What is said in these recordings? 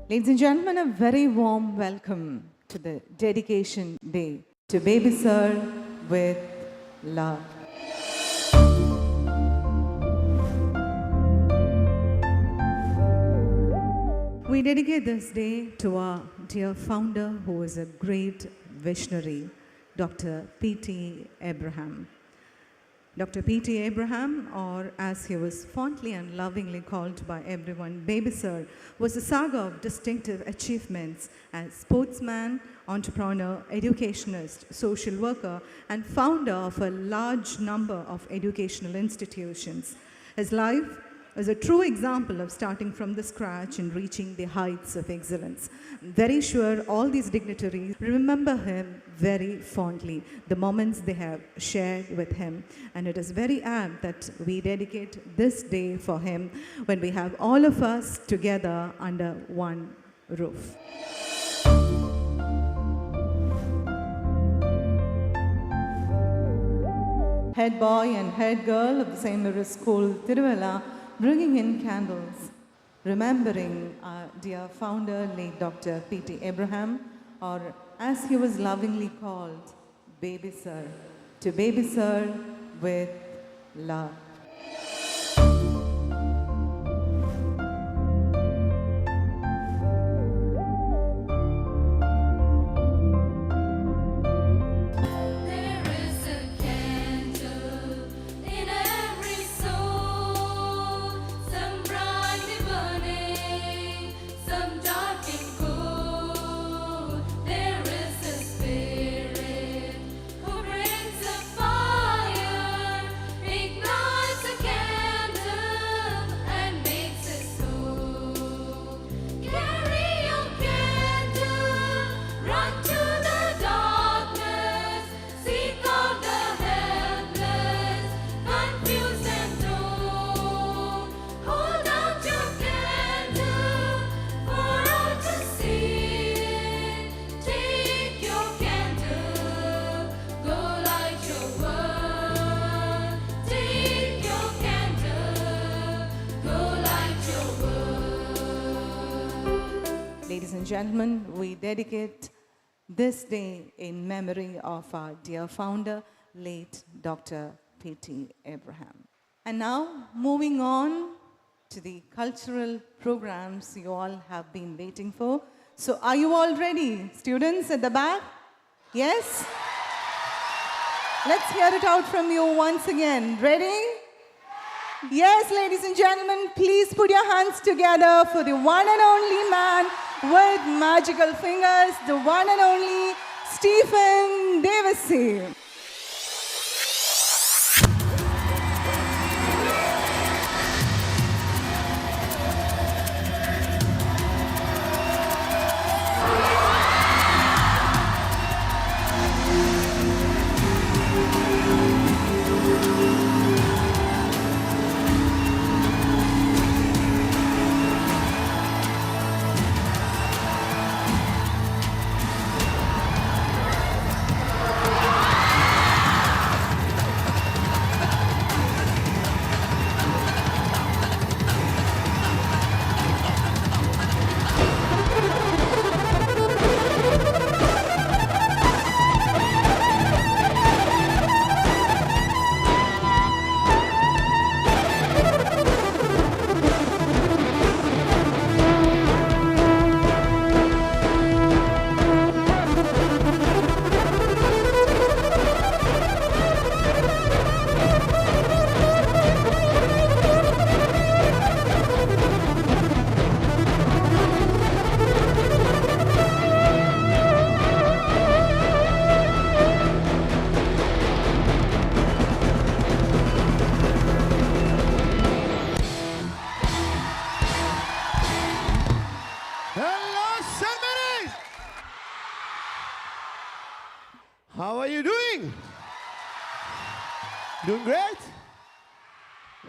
Ladies and gentlemen, a very warm welcome to the Dedication Day to Baby Sir with love. We dedicate this day to our dear founder, who is a great visionary, Dr. P.T. Abraham. Dr. P.T. Abraham, or as he was fondly and lovingly called by everyone, Baby Sir, was a saga of distinctive achievements as sportsman, entrepreneur, educationist, social worker, and founder of a large number of educational institutions. His life is a true example of starting from the scratch and reaching the heights of excellence. I'm very sure all these dignitaries remember him very fondly, the moments they have shared with him. And it is very apt that we dedicate this day for him when we have all of us together under one roof. Head boy and head girl of the St. Mary's School, Tiruvalla, bringing in candles, remembering our dear founder, late Dr. P.T. Abraham, or as he was lovingly called, Baby Sir, to Baby Sir with love. Ladies and gentlemen, we dedicate this day in memory of our dear founder, late Dr. P.T. Abraham. And now, moving on to the cultural programs you all have been waiting for. So, are you all ready, students at the back? Yes? Let's hear it out from you once again. Ready? Yes, ladies and gentlemen, please put your hands together for the one and only man with magical fingers, the one and only Stephen Davison. How are you doing? Doing great?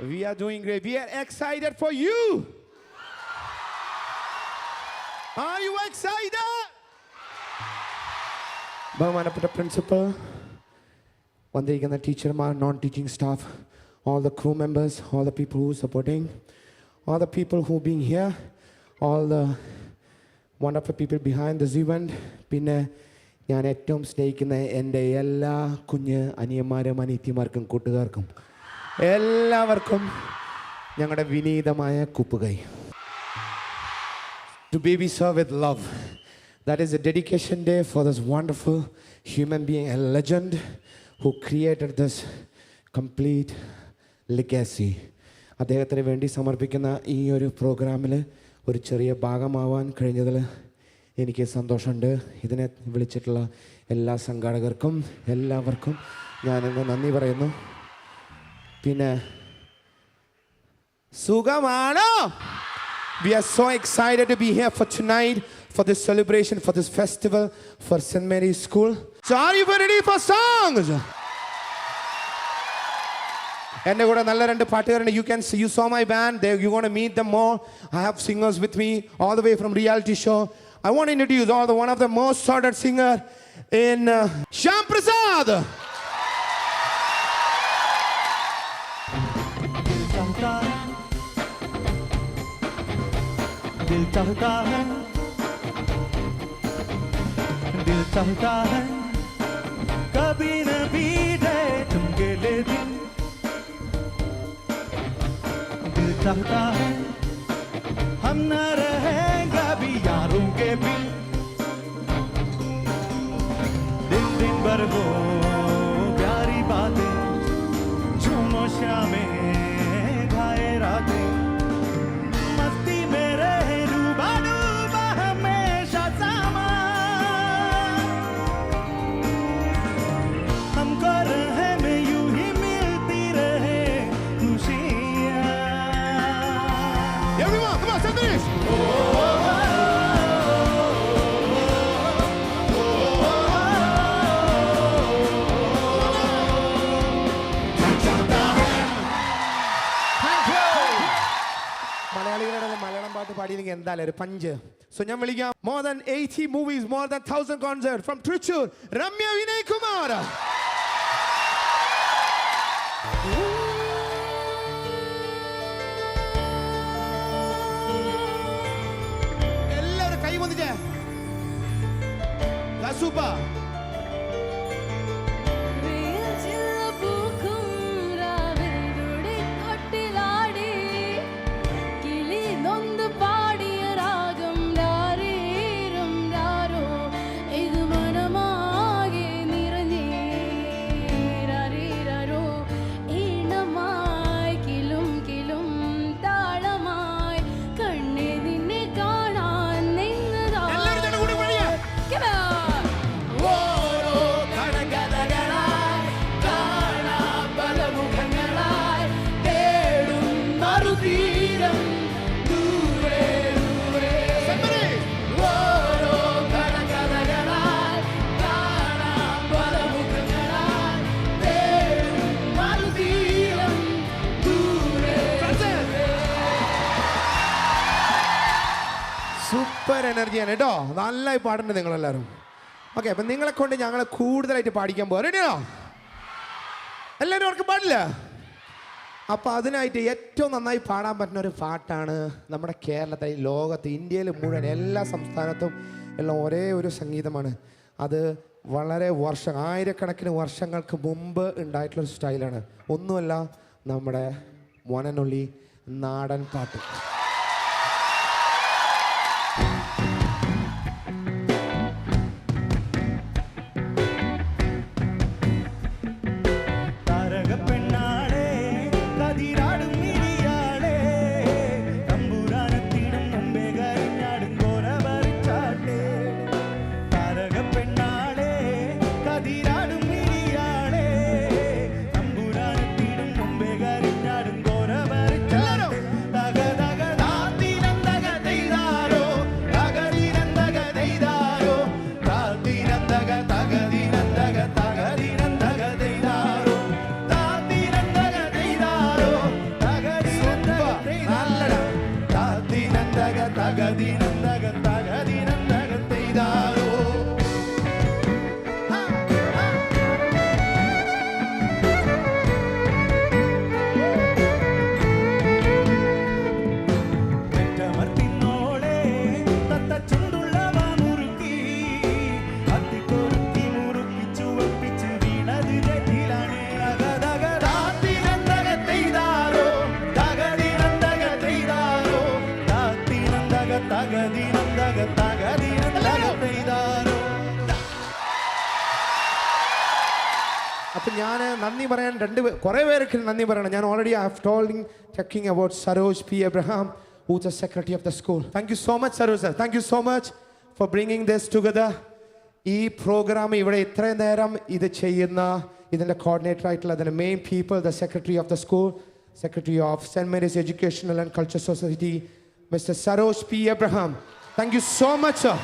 We are doing great. We are excited for you. Are you excited? ബഹുമാനപ്പെട്ട principal, വന്നിരിക്കുന്ന ടീച്ചർമാർ, non-teaching staff, all the crew members, all the people who are supporting, all the people who being here, all the wonderful people behind this event. പിന്നെ ഞാൻ ഏറ്റവും സ്നേഹിക്കുന്ന എൻ്റെ എല്ലാ കുഞ്ഞ് അനിയന്മാരും അനിയത്തിമാർക്കും കൂട്ടുകാർക്കും എല്ലാവർക്കും ഞങ്ങളുടെ വിനീതമായ കുപ്പുകൈ. To baby serve with love. That is a dedication day for this wonderful human being, a legend who created this complete legacy. അദ്ദേഹത്തിന് വേണ്ടി സമർപ്പിക്കുന്ന ഈ ഒരു പ്രോഗ്രാമിൽ ഒരു ചെറിയ ഭാഗമാവാൻ കഴിഞ്ഞതിൽ എനിക്ക് സന്തോഷമുണ്ട്. ഇതിനെ വിളിച്ചിട്ടുള്ള എല്ലാ സംഘാടകർക്കും എല്ലാവർക്കും ഞാനിന്ന് നന്ദി പറയുന്നു. പിന്നെ സുഖമാണോ? We are so excited to be here for tonight, for this celebration, for this festival, for St. Mary's School. So are you ready for songs? എൻ്റെ കൂടെ നല്ല രണ്ട് പാട്ടുകാരുണ്ട്. You saw my band. You're going to meet them more. I have singers with me all the way from reality show. I want to introduce one of the most sought singer in Shyam Prasad. दिल चाहता है, दिल चाहता है कभी न बीते तुमके ले दिन. दिल चाहता है हम न रहेंगे अभी यारों के बिन. दिन दिन भर हो प्यारी बातें, झूमो शामें खाए रातें, मस्ती मेरे डूबा डूबा हमेशा सामा. हमको रहे में यूं ही मिलती रहे खुशियाँ. Everyone, come on, say this. മലയാളികളുടെ മലയാളം പാട്ട് പാടിയെങ്കിൽ എന്തായാലും ഒരു പഞ്ച്. സോ ഞാൻ വിളിക്കാം. More than 80 movies, more than 1,000 concerts from Trichur, Ramya Vinay Kumar. എല്ലാവരും കൈ വന്നിട്ടേ സൂപ്പർ. സൂപ്പർ എനർജിയാണ് കേട്ടോ. നന്നായി പാടുന്നുണ്ട് നിങ്ങളെല്ലാവരും. ഓക്കെ, അപ്പം നിങ്ങളെ കൊണ്ട് ഞങ്ങൾ കൂടുതലായിട്ട് പാടിക്കാൻ പോകാം. റെഡിയാണോ? എല്ലാവരും അവർക്ക് പാടില്ല. അപ്പോൾ അതിനായിട്ട് ഏറ്റവും നന്നായി പാടാൻ പറ്റുന്ന ഒരു പാട്ടാണ് നമ്മുടെ കേരളത്തിൽ, ലോകത്ത്, ഇന്ത്യയിൽ മുഴുവൻ എല്ലാ സംസ്ഥാനത്തും എല്ലാം ഒരേ ഒരു സംഗീതമാണ്. അത് വളരെ ആയിരക്കണക്കിന് വർഷങ്ങൾക്ക് മുമ്പ് ഉണ്ടായിട്ടുള്ളൊരു സ്റ്റൈലാണ്. ഒന്നുമല്ല, നമ്മുടെ വൺ ആൻഡ് ഓൺലി നാടൻ പാട്ട്. തക തക അപ്പം ഞാൻ നന്ദി പറയാൻ കുറേ പേർക്ക് നന്ദി പറയണം. ഞാൻ already I have talking about Sarosh P. Abraham, who's the secretary of the school. Thank you so much, Sarosh sir. Thank you so much for bringing this together. ഈ പ്രോഗ്രാം ഇവിടെ ഇത്രയും നേരം ഇത് ചെയ്യുന്ന ഇതിൻ്റെ കോർഡിനേറ്റർ ആയിട്ടുള്ള അതിൻ്റെ main people, the secretary of the school, secretary of saint Mary's educational and culture society, mister Saroj P Abraham. Thank you so much, sir.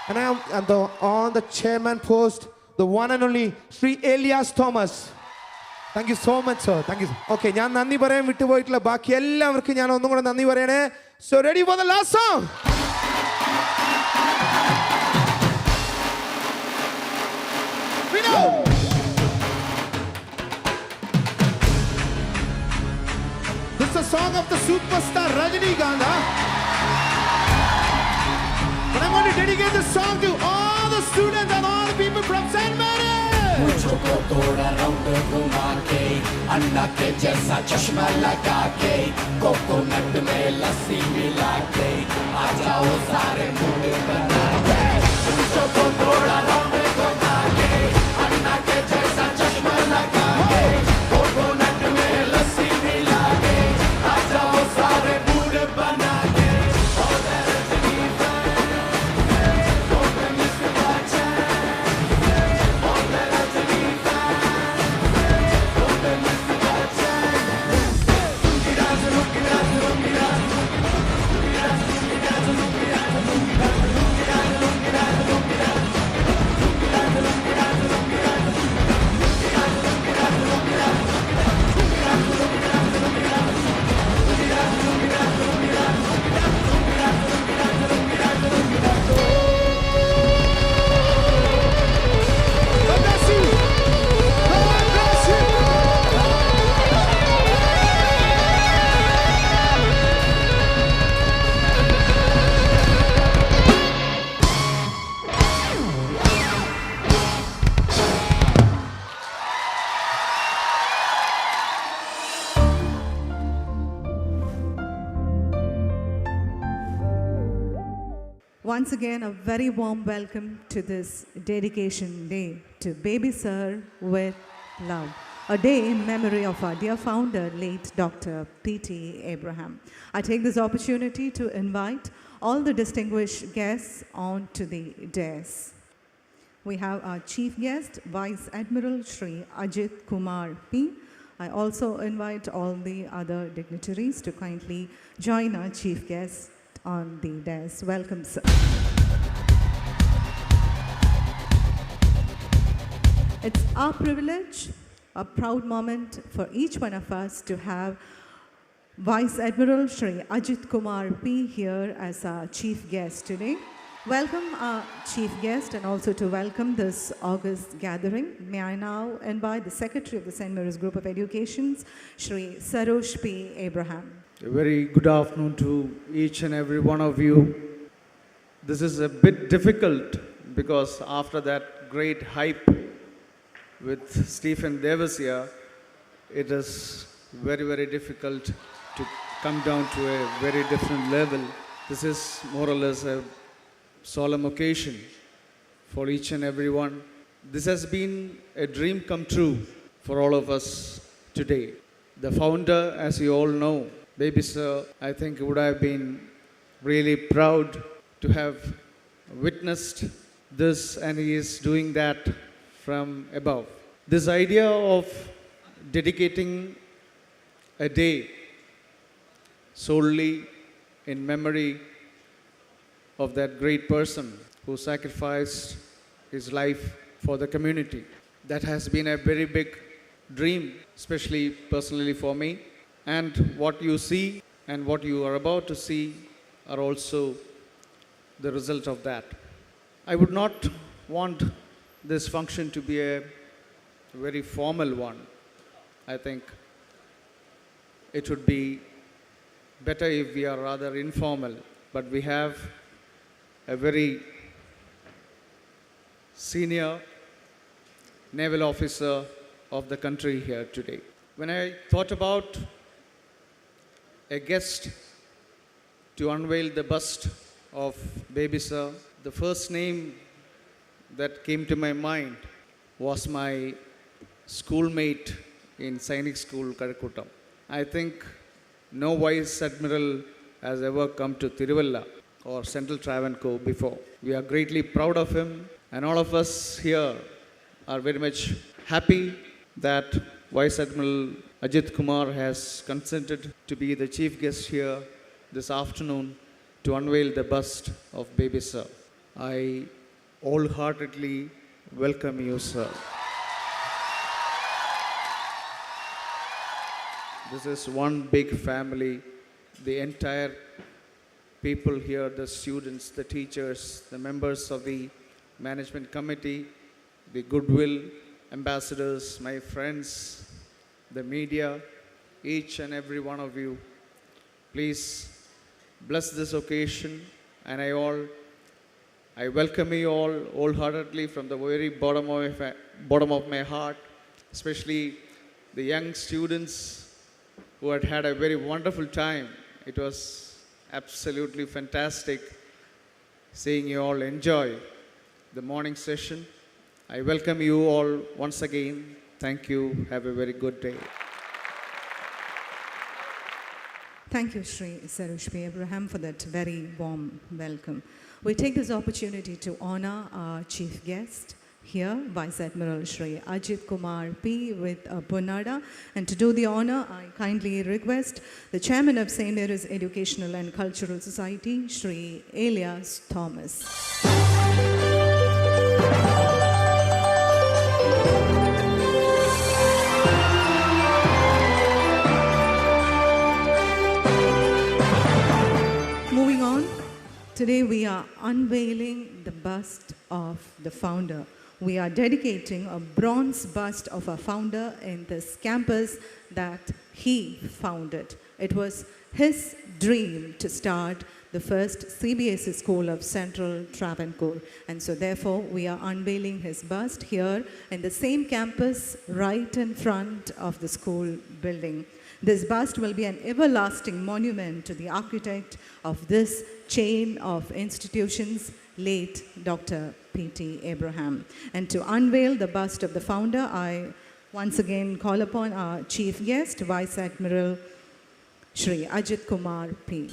And I am on the chairman post, the one and only Sri Elias Thomas. Thank you so much, sir. Thank you. Okay, ഞാൻ നന്ദി പറയാൻ വിട്ടുപോയിട്ടുള്ള ബാക്കി എല്ലാവർക്കും ഞാൻ ഒന്നും കൂടെ നന്ദി പറയണേ. So ready for the last song? We know. This is a song of the superstar Rajinikanth. But I'm going to dedicate this song to all the students and all the people from St. Mary's. मुझको थोड़ा round घुमा के अन्ना के जैसा चश्मा लगा के coconut में लस्सी मिला के आ जाओ सारे मूड बना के मुझको थोड़ा राउंड घुमा के अन्ना के जैसा चश्मा लगा के कोकोनट में लस्सी मिला के आ जाओ सारे मूड बना के Once again, a very warm welcome to this dedication day to Baby Sir with Love, a day in memory of our dear founder, late Dr. P.T. Abraham. I take this opportunity to invite all the distinguished guests onto the dais. We have our chief guest, Vice Admiral Shri Ajit Kumar P. I also invite all the other dignitaries to kindly join our chief guest on the dais. Welcome, sir. It's our privilege, a proud moment for each one of us to have Vice Admiral Shri Ajit Kumar P here as our chief guest today. Welcome our chief guest, and also to welcome this August gathering, may I now invite the Secretary of the St. Mary's Group of Educations, Shri Sarosh P. Abraham. A very good afternoon to each and every one of you. This is a bit difficult because after that great hype with Stephen Davis here, it is very, very difficult to come down to a very different level. This is more or less a solemn occasion for each and every one. This has been a dream come true for all of us today. The founder, as you all know, Baby Sir, I think would have been really proud to have witnessed this, and he is doing that from above. This idea of dedicating a day solely in memory of that great person who sacrificed his life for the community, that has been a very big dream, especially personally for me. And what you see and what you are about to see are also the result of that. I would not want this function to be a very formal one. I think it would be better if we are rather informal, but we have a very senior naval officer of the country here today. When I thought about a guest to unveil the bust of Baby Sir, the first name that came to my mind was my schoolmate in Sainik School, Karakuttam. I think no Vice Admiral has ever come to Tiruvalla or Central Travancore before. We are greatly proud of him, and all of us here are very much happy that Vice Admiral Ajit Kumar has consented to be the chief guest here this afternoon to unveil the bust of Baby Sir. I wholeheartedly welcome you, sir. This is one big family. The entire people here, the students, the teachers, the members of the management committee, the goodwill ambassadors, my friends, the media, each and every one of you, please bless this occasion, and I welcome you all wholeheartedly from the very bottom of my heart, especially the young students who had a very wonderful time. It was absolutely fantastic seeing you all enjoy the morning session. I welcome you all once again. Thank you. Have a very good day. Thank you, Sri Sarush P. Abraham, for that very warm welcome. We take this opportunity to honor our chief guest here, Vice Admiral Sri Ajit Kumar P. with a Punada. And to do the honor, I kindly request the Chairman of St. Mary's Educational and Cultural Society, Sri Elias Thomas. Moving on, today we are unveiling the bust of the founder. We are dedicating a bronze bust of our founder in this campus that he founded. It was his dream to start the first CBSE school of Central Travancore. And so therefore, we are unveiling his bust here in the same campus right in front of the school building. This bust will be an everlasting monument to the architect of this chain of institutions, late Dr. P.T. Abraham. And to unveil the bust of the founder, I once again call upon our chief guest, Vice Admiral Sri Ajit Kumar P.